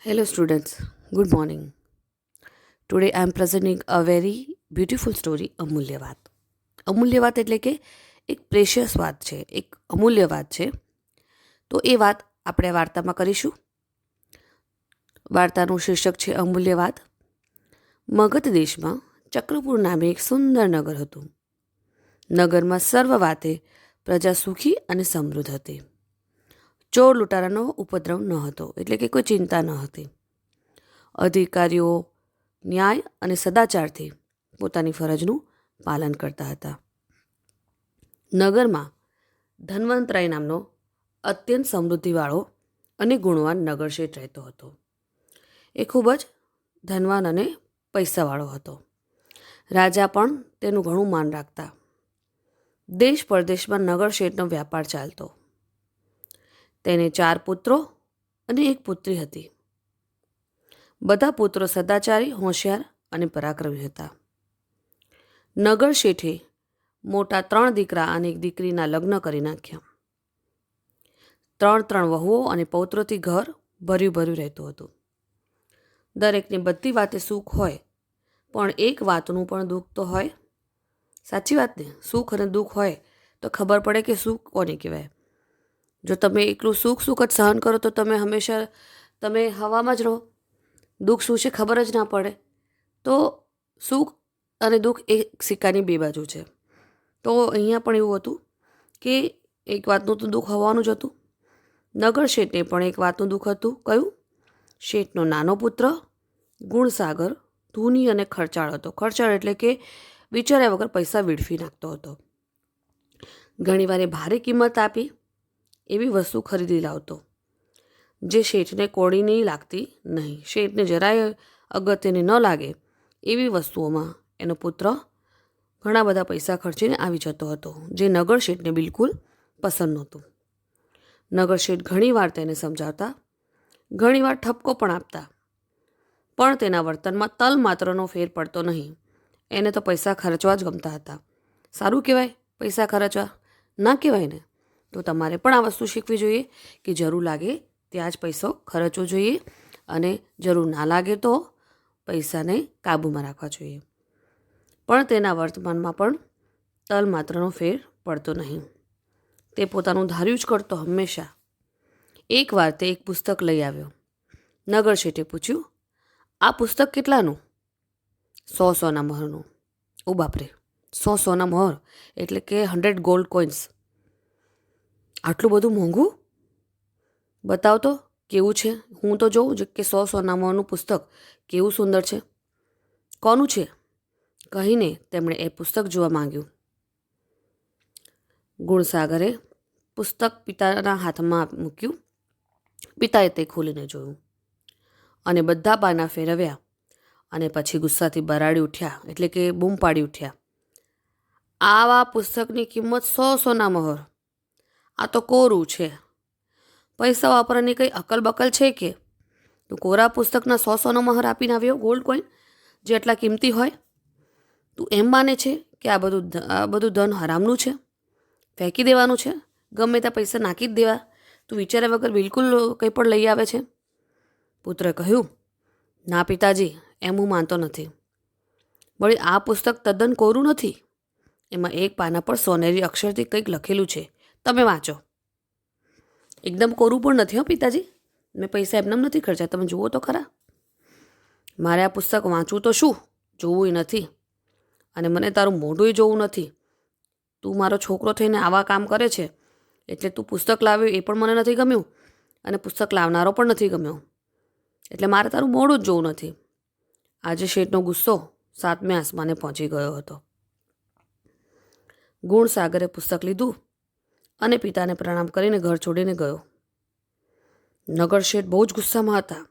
Hello, students. Good morning. Today I am presenting a very beautiful story, અમૂલ્ય વાત. અમૂલ્ય વાત એટલે કે એક પ્રેશિયસ વાત છે, એક અમૂલ્ય વાત છે. તો એ વાત આપણે વાર્તામાં કરીશું. વાર્તાનું શીર્ષક છે અમૂલ્ય વાત. મગધ દેશમાં ચક્રપુર નામે એક સુંદર નગર હતું. નગરમાં સર્વ વાતે પ્રજા સુખી અને સમૃદ્ધ હતી. ચોર લૂંટારાનો ઉપદ્રવ ન હતો, એટલે કે કોઈ ચિંતા ન હતી. અધિકારીઓ ન્યાય અને સદાચારથી પોતાની ફરજનું પાલન કરતા હતા. નગરમાં ધન્વંતરાય નામનો અત્યંત સમૃદ્ધિવાળો અને ગુણવાન નગરશેઠ રહેતો હતો. એ ખૂબ જ ધનવાન અને પૈસાવાળો હતો. રાજા પણ તેનું ઘણું માન રાખતા. દેશ પરદેશમાં નગરશેઠનો વ્યાપાર ચાલતો. તેને 4 પુત્રો અને 1 પુત્રી હતી. બધા પુત્રો સદાચારી, હોશિયાર અને પરાક્રમી હતા. નગર શેઠે મોટા 3 દીકરા અને 1 દીકરીના લગ્ન કરી નાખ્યા. 3 વહુઓ અને પૌત્રોથી ઘર ભર્યું રહેતું હતું. દરેકને બધી વાતે સુખ હોય, પણ એક વાતનું પણ દુઃખ તો હોય. સાચી વાત ને? સુખ અને દુઃખ હોય તો ખબર પડે કે સુખ કોને કહેવાય. જો તમે એકલું સુખ જ સહન કરો તો તમે હંમેશા હવામાં જ રહો. દુઃખ શું છે ખબર જ ના પડે. તો સુખ અને દુઃખ એક સિક્કાની 2 બાજુ છે. તો અહીંયા પણ એવું હતું કે એક વાતનું તો દુઃખ હોવાનું જ હતું. નગર શેઠને પણ એક વાતનું દુઃખ હતું. કયું? શેઠનો નાનો પુત્ર ગુણસાગર ધૂની અને ખર્ચાળ હતો. ખર્ચાળ એટલે કે વિચાર્યા વગર પૈસા વેડફી નાખતો હતો. ઘણીવાર એ ભારે કિંમત આપી એવી વસ્તુ ખરીદી લાવતો, જે શેઠને કોડી નહીં લાગતી નહીં. શેઠને જરાય અગત્યની ન લાગે એવી વસ્તુઓમાં એનો પુત્ર ઘણા બધા પૈસા ખર્ચીને આવી જતો હતો, જે નગર શેઠને બિલકુલ પસંદ નહોતું. નગર શેઠ ઘણીવાર તેને સમજાવતા, ઘણીવાર ઠપકો પણ આપતા, પણ તેના વર્તનમાં તલ માત્રનો ફેર પડતો નહીં. એને તો પૈસા ખર્ચવા જ ગમતા હતા. સારું કહેવાય પૈસા ખર્ચવા? ના કહેવાય ને. તો તમારે પણ આ વસ્તુ શીખવી જોઈએ કે જરૂર લાગે ત્યાં જ પૈસો ખર્ચવો જોઈએ અને જરૂર ના લાગે તો પૈસાને કાબૂમાં રાખવા જોઈએ. પણ તેના વર્તમાનમાં પણ તલ માત્રનો ફેર પડતો નહીં. તે પોતાનું ધાર્યું જ કરતો હંમેશા. એકવાર તે એક પુસ્તક લઈ આવ્યો. નગર શેઠે પૂછ્યું, આ પુસ્તક કેટલાનું? 100 સોના મહોરનું. ઓ બાપરે, 100 સોના મહોર એટલે કે 100 ગોલ્ડ કોઇન્સ. આટલું બધું મોંઘું? બતાવ તો કેવું છે, હું તો જોઉં કે 100 સોના મહોરનું પુસ્તક કેવું સુંદર છે. કોનું છે? કહીને તેમણે એ પુસ્તક જોવા માંગ્યું. ગુણસાગરે પુસ્તક પિતાના હાથમાં મૂક્યું. પિતાએ તે ખોલીને જોયું અને બધા પાના ફેરવ્યા અને પછી ગુસ્સાથી બરાડી ઉઠ્યા, એટલે કે બૂમ પાડી ઉઠ્યા. આવા પુસ્તકની કિંમત 100 સોના મહોર? આ તો કોરું છે. પૈસા વાપરવાની કંઈ અકલ બકલ છે કે? તું કોરા પુસ્તકના 100 સોના મહોર આપીને આવ્યો, ગોલ્ડ કોઈન જે એટલા કિંમતી હોય? તું એમ માને છે કે આ બધું ધન હરામનું છે, ફેંકી દેવાનું છે, ગમે ત્યાં પૈસા નાખી જ દેવા? તું વિચાર્યા વગર બિલકુલ કંઈ પણ લઈ આવે છે? પુત્રે કહ્યું, ના પિતાજી, એમ હું માનતો નથી. વળી આ પુસ્તક તદ્દન કોરું નથી. એમાં એક પાના પર સોનેરી અક્ષરથી કંઈક લખેલું છે, તમે વાંચો. એકદમ કોરું પણ નથી હો પિતાજી, મેં પૈસા એમનેમ નથી ખર્ચ્યા, તમે જુઓ તો ખરા. મારે આ પુસ્તક વાંચવું તો શું, જોવું નથી, અને મને તારું મોઢું જોવું નથી. તું મારો છોકરો થઈને આવા કામ કરે છે એટલે તું પુસ્તક લાવ્યો એ પણ મને નથી ગમ્યું, અને પુસ્તક લાવનારો પણ નથી ગમ્યો, એટલે મારે તારું મોઢું જ જોવું નથી. આજે શેઠનો ગુસ્સો 7મે આસમાને પહોંચી ગયો હતો. ગુણસાગરે પુસ્તક લીધું અને પિતાને પ્રણામ કરીને ઘર છોડીને ગયો. નગર શેઠ બહુ જ ગુસ્સામાં હતા,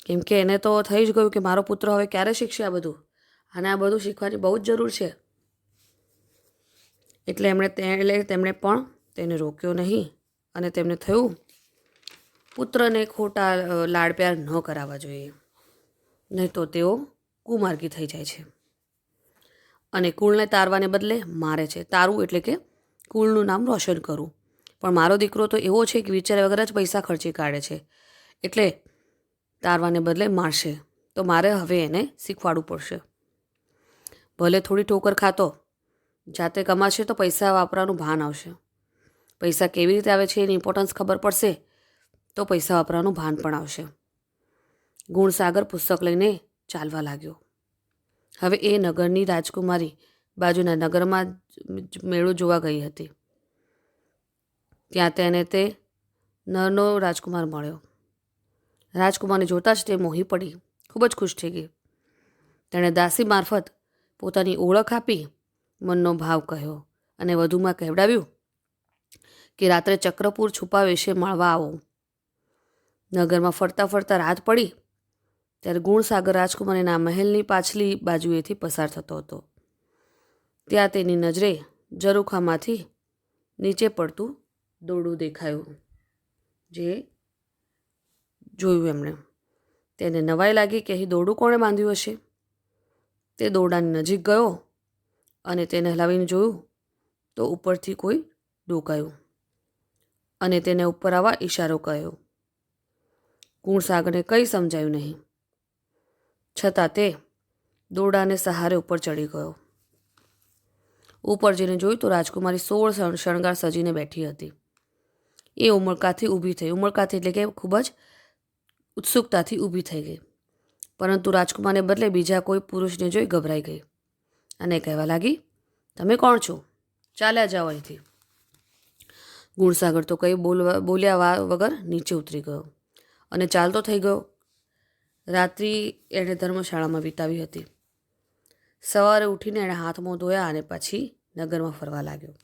કેમ કે એને તો થઈ જ ગયું કે મારો પુત્ર હવે ક્યારે શીખશે આ બધું, અને આ બધું શીખવાની બહુ જ જરૂર છે. એટલે તેમણે પણ તેને રોક્યો નહીં, અને તેમને થયું પુત્રને ખોટા લાડ પ્યાર ન કરાવવા જોઈએ, નહીં તો તેઓ કુમાર્ગી થઈ જાય છે અને કુળને તારવાને બદલે મારે છે. તારવું એટલે કે કુળનું નામ રોશન કરવું. પણ મારો દીકરો તો એવો છે કે વિચાર્યા વગર જ પૈસા ખર્ચી કાઢે છે, એટલે તારવાને બદલે મારશે, તો મારે હવે એને શીખવાડવું પડશે. ભલે થોડી ઠોકર ખાતો, જાતે કમાશે તો પૈસા વાપરવાનું ભાન આવશે. પૈસા કેવી રીતે આવે છે એની ઇમ્પોર્ટન્સ ખબર પડશે તો પૈસા વાપરવાનું ભાન પણ આવશે. ગુણસાગર પુસ્તક લઈને ચાલવા લાગ્યો. હવે એ નગરની રાજકુમારી બાજુના નગરમાં મેળો જોવા ગઈ હતી. ત્યાં તેને તે નરનો રાજકુમાર મળ્યો. રાજકુમારને જોતાં જ તે મોહી પડી, ખૂબ જ ખુશ થઈ ગઈ. તેણે દાસી મારફત પોતાની ઓળખ આપી મનનો ભાવ કહ્યો અને વધુમાં કહેવડાવ્યું કે રાત્રે ચક્રપુર છુપા વેશે મળવા આવો. નગરમાં ફરતા ફરતા રાત પડી ત્યારે ગુણસાગર રાજકુમારીના મહેલની પાછલી બાજુએથી પસાર થતો હતો. ત્યાં તેની નજરે ઝરૂખામાંથી નીચે પડતું દોરડું દેખાયું. જે જોયું એમણે, તેને નવાઈ લાગી કે અહીં દોરડું કોણે બાંધ્યું હશે. તે દોરડાની નજીક ગયો અને તેને હલાવીને જોયું તો ઉપરથી કોઈ ડોકાયું અને તેને ઉપર આવવા ઈશારો કર્યો. ગુણસાગરને કંઈ સમજાયું નહીં, છતાં તે દોરડાને સહારે ઉપર ચડી ગયો. ઉપર જઈને જોયું તો રાજકુમારી 16 શણગાર સજીને બેઠી હતી. એ ઉમળકાથી ઊભી થઈ, ઉમળકાથી એટલે કે ખૂબ જ ઉત્સુકતાથી ઊભી થઈ ગઈ. પરંતુ રાજકુમારને બદલે બીજા કોઈ પુરુષને જોઈ ગભરાઈ ગઈ અને કહેવા લાગી, તમે કોણ છો? ચાલ્યા જાઓ અહીંથી. ગુણસાગર તો કંઈ બોલ્યા વગર નીચે ઉતરી ગયો અને ચાલતો થઈ ગયો. રાત્રિ એણે ધર્મશાળામાં વિતાવી હતી. સવારે ઉઠીને એણે હાથ મોં ધોયા અને પછી નગરમાં ફરવા લાગ્યો.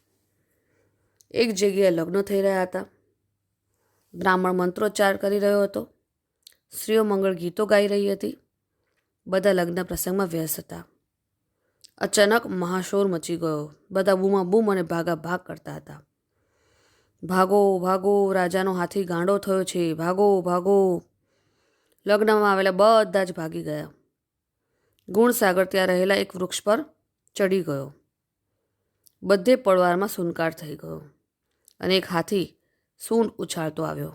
એક જગ્યાએ લગ્ન થઈ રહ્યા હતા. બ્રાહ્મણ મંત્રોચ્ચાર કરી રહ્યો હતો. સ્ત્રીઓ મંગળ ગીતો ગાઈ રહી હતી. બધા લગ્ન પ્રસંગમાં વ્યસ્ત હતા. અચાનક મહાશોર મચી ગયો. બધા બૂમા બૂમ અને ભાગા ભાગ કરતા હતા. ભાગો ભાગો, રાજાનો હાથી ગાંડો થયો છે, ભાગો ભાગો. લગ્નમાં આવેલા બધા જ ભાગી ગયા. ગુણસાગર ત્યાં રહેલા એક વૃક્ષ પર ચડી ગયો. બધે પડવારમાં સુનકાર થઈ ગયો અને એક હાથી સૂંઢ ઉછાળતો આવ્યો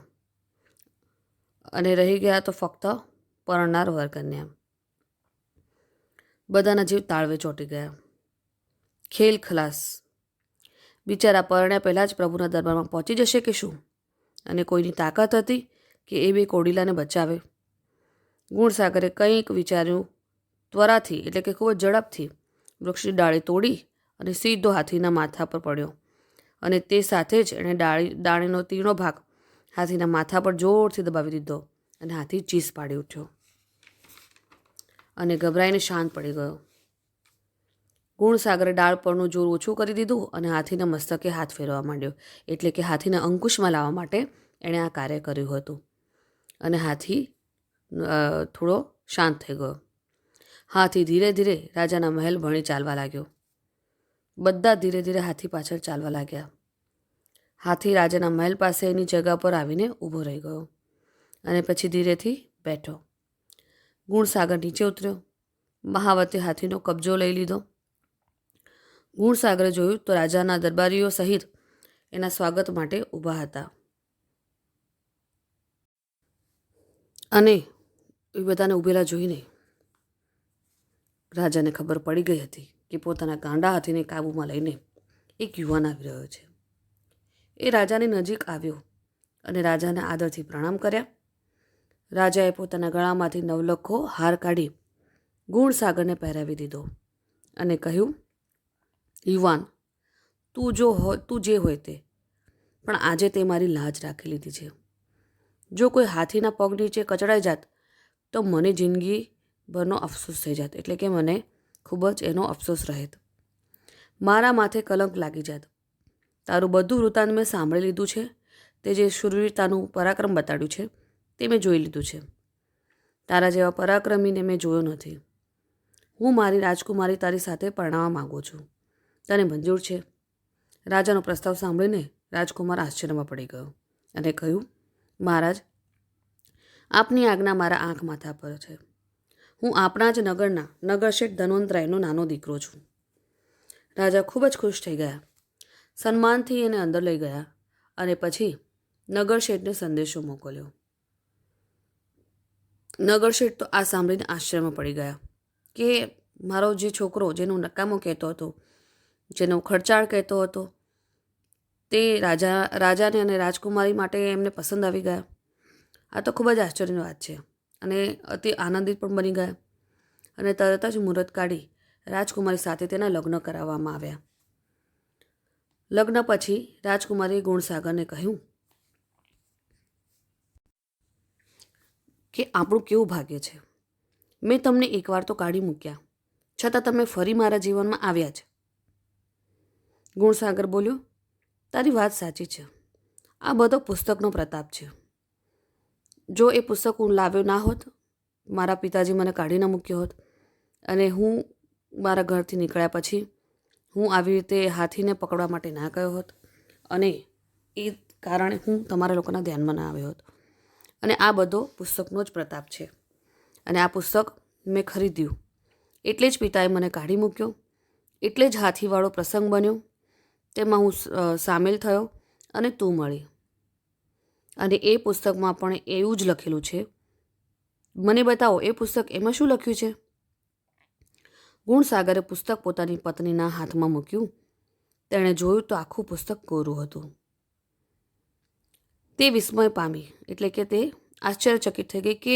અને રહી ગયા તો ફક્ત પરણનાર વરકન્યા. બધાના જીવ તાળવે ચોંટી ગયા. ખેલ ખલાસ. બિચારા પરણ્યા પહેલાં જ પ્રભુના દરબારમાં પહોંચી જશે કે શું? અને કોઈની તાકાત હતી કે એ બે કોડીલાને બચાવે? ગુણસાગરે કંઈક વિચાર્યું. ત્વરાથી એટલે કે ખૂબ જ ઝડપથી વૃક્ષની ડાળી તોડી અને સીધો હાથીના માથા પર પડ્યો અને તે સાથે જ એણે ડાળીનો તીણો ભાગ હાથીના માથા પર જોરથી દબાવી દીધો અને હાથી ચીસ પાડી ઉઠ્યો અને ગભરાઈને શાંત પડી ગયો. ગુણસાગરે ડાળ પરનું જોર ઓછું કરી દીધું અને હાથીના મસ્તકે હાથ ફેરવા માંડ્યો. એટલે કે હાથીને અંકુશમાં લાવવા માટે એણે આ કાર્ય કર્યું હતું અને હાથી થોડો શાંત થઈ ગયો. હાથી ધીરે ધીરે રાજાના મહેલ ભણી ચાલવા લાગ્યો. બધા ધીરે ધીરે હાથી પાછળ ચાલવા લાગ્યા. હાથી રાજાના મહેલ પાસે એની જગા પર આવીને ઊભો રહી ગયો અને પછી ધીરેથી બેઠો. ગુણસાગર નીચે ઉતર્યો. મહાવતે હાથીનો કબજો લઈ લીધો. ગુણસાગરે જોયું તો રાજાના દરબારીઓ સહિત એના સ્વાગત માટે ઊભા હતા અને એ બધાને ઊભેલા જોઈને રાજાને ખબર પડી ગઈ હતી કે પોતાના ગાંડા હાથીને કાબૂમાં લઈને એક યુવાન આવી રહ્યો છે. એ રાજાની નજીક આવ્યો અને રાજાને આદરથી પ્રણામ કર્યા. રાજાએ પોતાના ગળામાંથી નવલખો હાર કાઢી ગુણસાગરને પહેરાવી દીધો અને કહ્યું, યુવાન, તું જે હોય તે, પણ આજે તે મારી લાજ રાખી લીધી છે. જો કોઈ હાથીના પગ નીચે કચડાઈ જાત તો મને જિંદગીભરનો અફસોસ થઈ જાત. એટલે કે મને ખૂબ જ એનો અફસોસ રહેત. મારા માથે કલંક લાગી જાત. તારું બધું વૃત્તાંત મેં સાંભળી લીધું છે. તે જે શૂરવીરતાનું પરાક્રમ બતાડ્યું છે તે મેં જોઈ લીધું છે. તારા જેવા પરાક્રમીને મેં જોયો નથી. હું મારી રાજકુમારી તારી સાથે પરણાવવા માગું છું. તને મંજૂર છે? રાજાનો પ્રસ્તાવ સાંભળીને રાજકુમાર આશ્ચર્યમાં પડી ગયો અને કહ્યું, મહારાજ, આપની આજ્ઞા મારા આંખ માથા પર છે. હું આપણા જ નગરના નગરશેઠ ધન્વંતરાયનો નાનો દીકરો છું. રાજા ખૂબ જ ખુશ થઈ ગયા. સન્માનથી એને અંદર લઈ ગયા અને પછી નગરશેઠને સંદેશો મોકલ્યો નગર શેઠ તો આ સાંભળીને આશ્ચર્યમાં પડી ગયા કે મારો જે છોકરો જેનું નકામો કહેતો હતો, જેનો ખર્ચાળ કહેતો હતો, તે રાજાને અને રાજકુમારી માટે એમને પસંદ આવી ગયા. આ તો ખૂબ જ આશ્ચર્યની વાત છે. અને અતિ આનંદિત પણ બની ગયા અને તરત જ મુહૂર્ત કાઢી રાજકુમારી સાથે તેના લગ્ન કરાવવામાં આવ્યા. લગ્ન પછી રાજકુમારીએ ગુણસાગરને કહ્યું કે આપણું કેવું ભાગ્ય છે. મેં તમને એકવાર તો કાઢી મૂક્યા, છતાં તમે ફરી મારા જીવનમાં આવ્યા છે. ગુણસાગર બોલ્યો, તારી વાત સાચી છે. આ બધો પુસ્તકનો પ્રતાપ છે. જો એ પુસ્તક હું લાવ્યો ના હોત, મારા પિતાજી મને કાઢી ન મૂક્યો હોત અને હું મારા ઘરથી નીકળ્યા પછી હું આવી રીતે હાથીને પકડવા માટે ના ગયો હોત અને એ કારણે હું તમારા લોકોના ધ્યાનમાં ના આવ્યો હોત. અને આ બધો પુસ્તકનો જ પ્રતાપ છે. અને આ પુસ્તક મેં ખરીદ્યું એટલે જ પિતાએ મને કાઢી મૂક્યો, એટલે જ હાથીવાળો પ્રસંગ બન્યો, તેમાં હું સામેલ થયો અને તું મળી. અને એ પુસ્તકમાં પણ એવું જ લખેલું છે. મને બતાવો એ પુસ્તક, એમાં શું લખ્યું છે? ગુણસાગરે પુસ્તક પોતાની પત્નીના હાથમાં મૂક્યું. તેણે જોયું તો આખું પુસ્તક કોરું હતું. તે વિસ્મય પામી, એટલે કે તે આશ્ચર્યચકિત થઈ ગઈ કે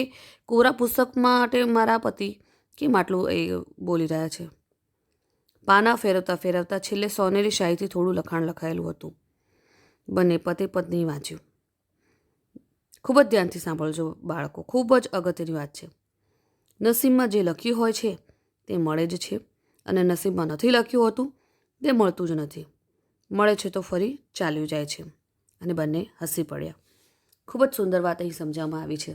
કોરા પુસ્તક માટે મારા પતિ કેમ આટલું બોલી રહ્યા છે. પાના ફેરવતા ફેરવતા છેલ્લે સોનેરી શાહીથી થોડું લખાણ લખાયેલું હતું. બંને પતિ પત્ની વાંચ્યું. ખૂબ જ ધ્યાનથી સાંભળજો બાળકો, ખૂબ જ અગત્યની વાત છે. નસીબમાં જે લખ્યું હોય છે તે મળે જ છે અને નસીબમાં નથી લખ્યું હોતું તે મળતું જ નથી. મળે છે તો ફરી ચાલ્યું જાય છે. અને બંને હસી પડ્યા. ખૂબ જ સુંદર વાત અહીં સમજાવવામાં આવી છે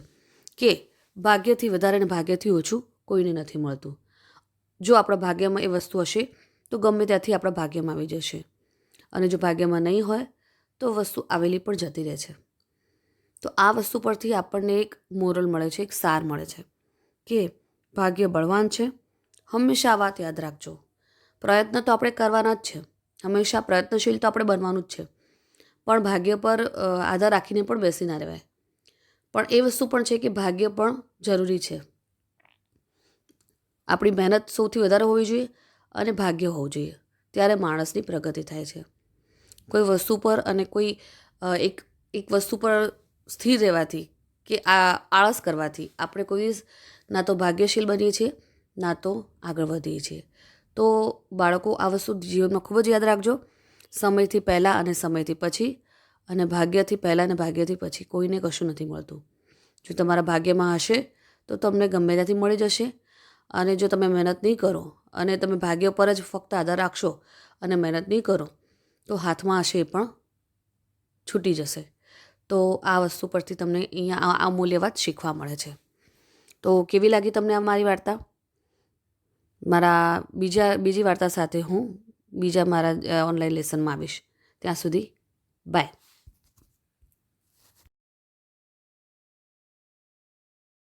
કે ભાગ્યથી વધારે ને ભાગ્યથી ઓછું કોઈને નથી મળતું. જો આપણા ભાગ્યમાં એ વસ્તુ હશે તો ગમે ત્યાંથી આપણા ભાગ્યમાં આવી જશે. અને જો ભાગ્યમાં નહીં હોય તો વસ્તુ આવેલી પણ જતી રહે છે. તો આ વસ્તુ પરથી આપણને એક મોરલ મળે છે, એક સાર મળે છે કે ભાગ્ય બળવાન છે. હંમેશા આ વાત યાદ રાખજો. પ્રયત્ન તો આપણે કરવાના જ છે, હંમેશા પ્રયત્નશીલ તો આપણે બનવાનું જ છે. પણ ભાગ્ય પર આધાર રાખીને પણ બેસી ના રહેવાય. પણ એ વસ્તુ પણ છે કે ભાગ્ય પણ જરૂરી છે. આપણી મહેનત સૌથી વધારે હોવી જોઈએ અને ભાગ્ય હોવું જોઈએ. ત્યારે માણસની પ્રગતિ થાય છે. કોઈ વસ્તુ પર અને કોઈ એક વસ્તુ પર સ્થિર રહેવાથી કે આ આળસ કરવાથી આપણે કોઈ ના તો ભાગ્યશીલ બનીએ છીએ ના તો આગળ વધીએ છીએ. તો બાળકો આ વસ્તુ જીવનમાં ખૂબ જ યાદ રાખજો. સમયથી પહેલાં અને સમયથી પછી, અને ભાગ્યથી પહેલાં અને ભાગ્યથી પછી કોઈને કશું નથી મળતું. જો તમારા ભાગ્યમાં હશે તો તમને ગમે ત્યાંથી મળી જશે. અને જો તમે મહેનત નહીં કરો અને તમે ભાગ્ય પર જ ફક્ત આધાર રાખશો અને મહેનત નહીં કરો તો હાથમાં હશે એ પણ છૂટી જશે. તો આ વસ્તુ પરથી તમને અહીંયા આ અમૂલ્ય વાત શીખવા મળે છે. તો કેવી લાગી તમને આ મારી વાર્તા? મારા બીજી વાર્તા સાથે હું બીજા મારા ઓનલાઈન લેસનમાં આવીશ. ત્યાં સુધી બાય.